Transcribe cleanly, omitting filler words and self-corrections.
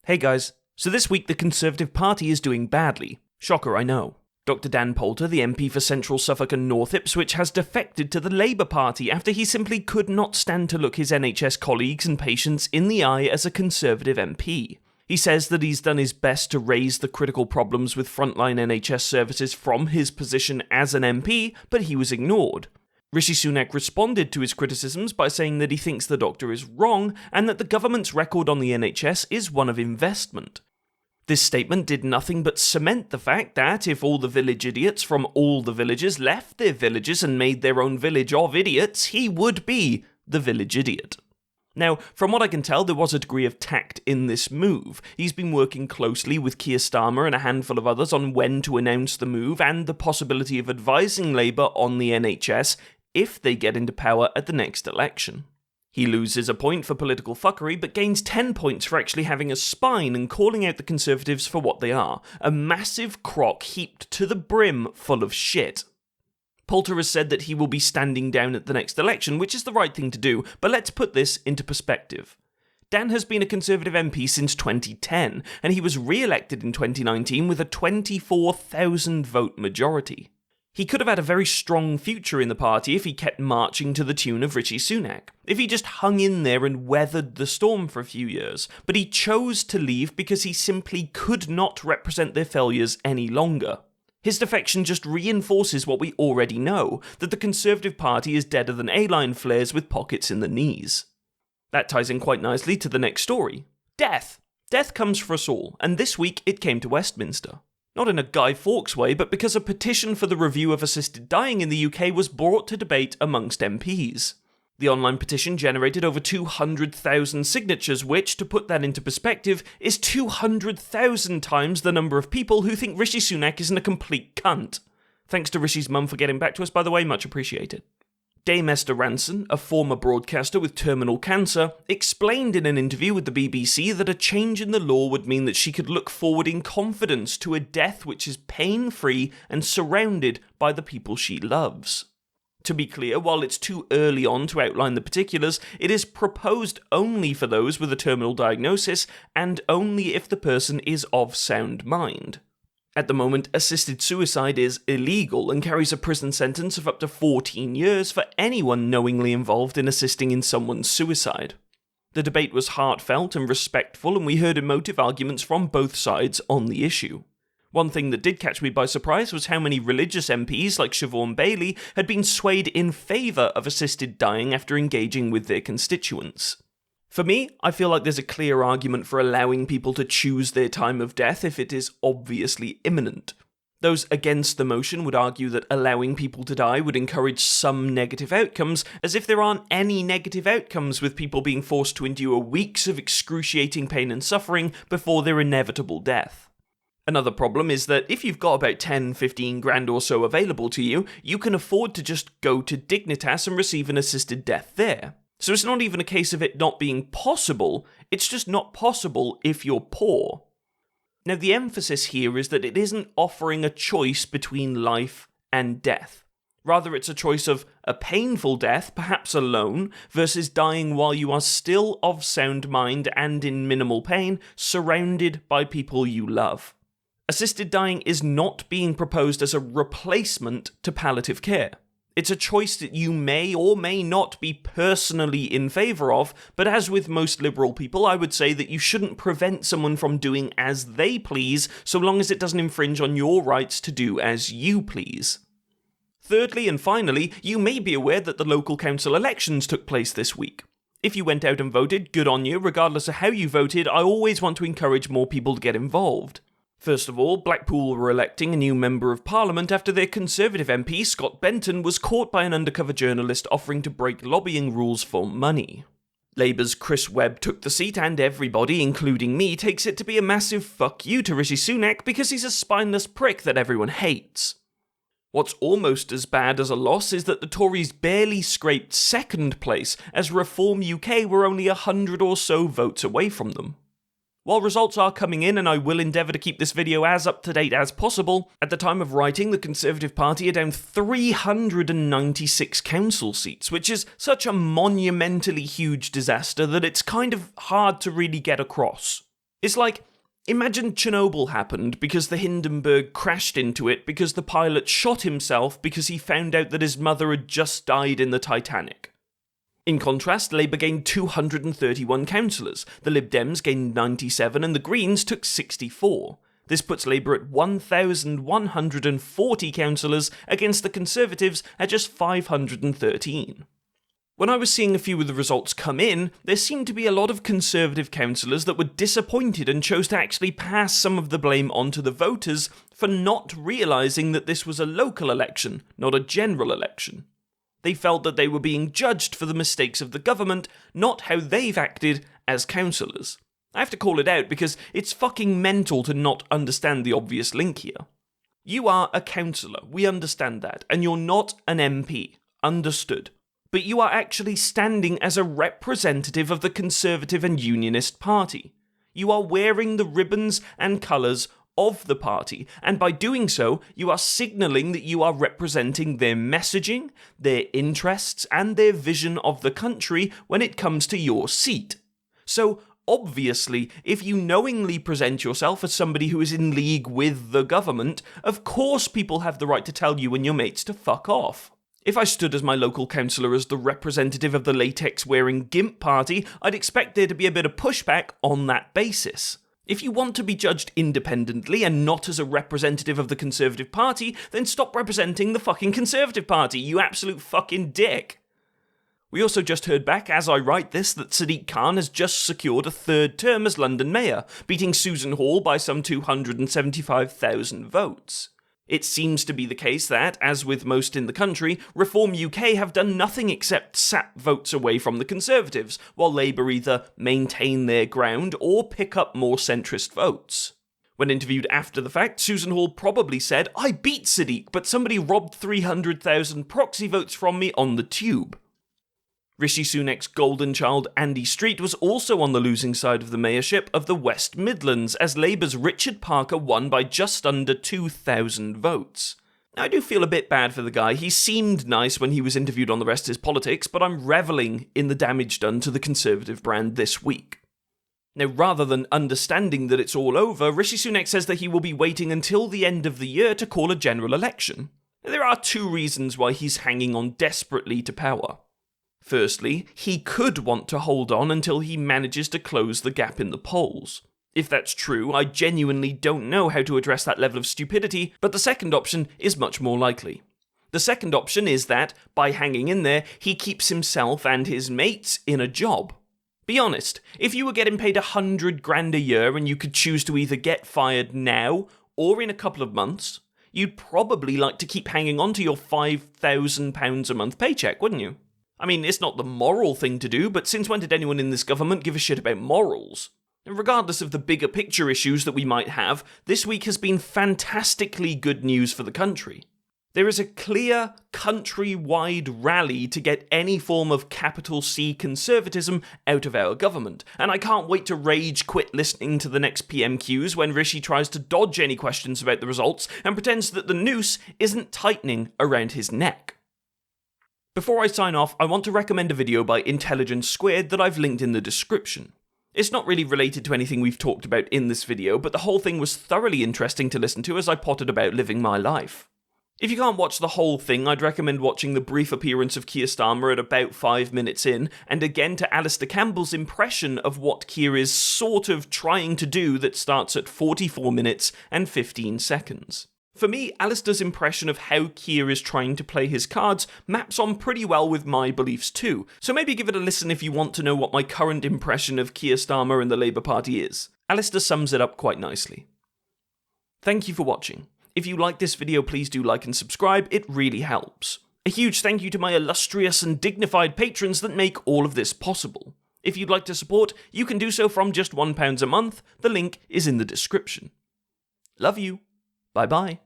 Hey guys, so this week the Conservative Party is doing badly. Shocker, I know. Dr. Dan Poulter, the MP for Central Suffolk and North Ipswich, has defected to the Labour Party after he simply could not stand to look his NHS colleagues and patients in the eye as a Conservative MP. He says that he's done his best to raise the critical problems with frontline NHS services from his position as an MP, but he was ignored. Rishi Sunak responded to his criticisms by saying that he thinks the doctor is wrong and that the government's record on the NHS is one of investment. This statement did nothing but cement the fact that if all the village idiots from all the villages left their villages and made their own village of idiots, he would be the village idiot. Now, from what I can tell, there was a degree of tact in this move. He's been working closely with Keir Starmer and a handful of others on when to announce the move and the possibility of advising Labour on the NHS if they get into power at the next election. He loses a point for political fuckery, but gains 10 points for actually having a spine and calling out the Conservatives for what they are, a massive crock heaped to the brim full of shit. Poulter has said that he will be standing down at the next election, which is the right thing to do, but let's put this into perspective. Dan has been a Conservative MP since 2010, and he was re-elected in 2019 with a 24,000 vote majority. He could have had a very strong future in the party if he kept marching to the tune of Rishi Sunak, if he just hung in there and weathered the storm for a few years, but he chose to leave because he simply could not represent their failures any longer. His defection just reinforces what we already know, that the Conservative Party is deader than A-line flares with pockets in the knees. That ties in quite nicely to the next story. Death. Death comes for us all, and this week it came to Westminster. Not in a Guy Fawkes way, but because a petition for the review of assisted dying in the UK was brought to debate amongst MPs. The online petition generated over 200,000 signatures, which, to put that into perspective, is 200,000 times the number of people who think Rishi Sunak isn't a complete cunt. Thanks to Rishi's mum for getting back to us, by the way, much appreciated. Dame Esther Ranson, a former broadcaster with terminal cancer, explained in an interview with the BBC that a change in the law would mean that she could look forward in confidence to a death which is pain-free and surrounded by the people she loves. To be clear, while it's too early on to outline the particulars, it is proposed only for those with a terminal diagnosis and only if the person is of sound mind. At the moment, assisted suicide is illegal and carries a prison sentence of up to 14 years for anyone knowingly involved in assisting in someone's suicide. The debate was heartfelt and respectful, and we heard emotive arguments from both sides on the issue. One thing that did catch me by surprise was how many religious MPs like Siobhan Bailey had been swayed in favour of assisted dying after engaging with their constituents. For me, I feel like there's a clear argument for allowing people to choose their time of death if it is obviously imminent. Those against the motion would argue that allowing people to die would encourage some negative outcomes, as if there aren't any negative outcomes with people being forced to endure weeks of excruciating pain and suffering before their inevitable death. Another problem is that if you've got about 10-15 grand or so available to you, you can afford to just go to Dignitas and receive an assisted death there. So it's not even a case of it not being possible, it's just not possible if you're poor. Now the emphasis here is that it isn't offering a choice between life and death. Rather it's a choice of a painful death, perhaps alone, versus dying while you are still of sound mind and in minimal pain, surrounded by people you love. Assisted dying is not being proposed as a replacement to palliative care. It's a choice that you may or may not be personally in favour of, but as with most liberal people, I would say that you shouldn't prevent someone from doing as they please, so long as it doesn't infringe on your rights to do as you please. Thirdly and finally, you may be aware that the local council elections took place this week. If you went out and voted, good on you. Regardless of how you voted, I always want to encourage more people to get involved. First of all, Blackpool were electing a new Member of Parliament after their Conservative MP, Scott Benton, was caught by an undercover journalist offering to break lobbying rules for money. Labour's Chris Webb took the seat, and everybody, including me, takes it to be a massive fuck you to Rishi Sunak because he's a spineless prick that everyone hates. What's almost as bad as a loss is that the Tories barely scraped second place, as Reform UK were only 100 or so votes away from them. While results are coming in, and I will endeavour to keep this video as up to date as possible, at the time of writing the Conservative Party are down 396 council seats, which is such a monumentally huge disaster that it's kind of hard to really get across. It's like, imagine Chernobyl happened because the Hindenburg crashed into it because the pilot shot himself because he found out that his mother had just died in the Titanic. In contrast, Labour gained 231 councillors, the Lib Dems gained 97 and the Greens took 64. This puts Labour at 1,140 councillors against the Conservatives at just 513. When I was seeing a few of the results come in, there seemed to be a lot of Conservative councillors that were disappointed and chose to actually pass some of the blame onto the voters for not realising that this was a local election, not a general election. They felt that they were being judged for the mistakes of the government, not how they've acted as councillors. I have to call it out because it's fucking mental to not understand the obvious link here. You are a councillor, we understand that, and you're not an MP, understood. But you are actually standing as a representative of the Conservative and Unionist Party. You are wearing the ribbons and colours of the party, and by doing so, you are signalling that you are representing their messaging, their interests, and their vision of the country when it comes to your seat. So, obviously, if you knowingly present yourself as somebody who is in league with the government, of course people have the right to tell you and your mates to fuck off. If I stood as my local councillor as the representative of the latex-wearing GIMP party, I'd expect there to be a bit of pushback on that basis. If you want to be judged independently and not as a representative of the Conservative Party, then stop representing the fucking Conservative Party, you absolute fucking dick. We also just heard back, as I write this, that Sadiq Khan has just secured a third term as London Mayor, beating Susan Hall by some 275,000 votes. It seems to be the case that, as with most in the country, Reform UK have done nothing except sap votes away from the Conservatives, while Labour either maintain their ground or pick up more centrist votes. When interviewed after the fact, Susan Hall probably said, "I beat Sadiq, but somebody robbed 300,000 proxy votes from me on the tube." Rishi Sunak's golden child Andy Street was also on the losing side of the mayorship of the West Midlands, as Labour's Richard Parker won by just under 2,000 votes. I do feel a bit bad for the guy. He seemed nice when he was interviewed on The Rest Is Politics, but I'm revelling in the damage done to the Conservative brand this week. Now, rather than understanding that it's all over, Rishi Sunak says that he will be waiting until the end of the year to call a general election. There are two reasons why he's hanging on desperately to power. Firstly, he could want to hold on until he manages to close the gap in the polls. If that's true, I genuinely don't know how to address that level of stupidity, but the second option is much more likely. The second option is that, by hanging in there, he keeps himself and his mates in a job. Be honest, if you were getting paid $100,000 a year and you could choose to either get fired now or in a couple of months, you'd probably like to keep hanging on to your £5,000 a month paycheck, wouldn't you? I mean, it's not the moral thing to do, but since when did anyone in this government give a shit about morals? And regardless of the bigger picture issues that we might have, this week has been fantastically good news for the country. There is a clear, country-wide rally to get any form of capital C conservatism out of our government, and I can't wait to rage quit listening to the next PMQs when Rishi tries to dodge any questions about the results and pretends that the noose isn't tightening around his neck. Before I sign off, I want to recommend a video by Intelligence Squared that I've linked in the description. It's not really related to anything we've talked about in this video, but the whole thing was thoroughly interesting to listen to as I potted about living my life. If you can't watch the whole thing, I'd recommend watching the brief appearance of Keir Starmer at about 5 minutes in, and again to Alistair Campbell's impression of what Keir is sort of trying to do that starts at 44 minutes and 15 seconds. For me, Alistair's impression of how Keir is trying to play his cards maps on pretty well with my beliefs too, so maybe give it a listen if you want to know what my current impression of Keir Starmer and the Labour Party is. Alistair sums it up quite nicely. Thank you for watching. If you like this video, please do like and subscribe, it really helps. A huge thank you to my illustrious and dignified patrons that make all of this possible. If you'd like to support, you can do so from just £1 a month, the link is in the description. Love you. Bye bye.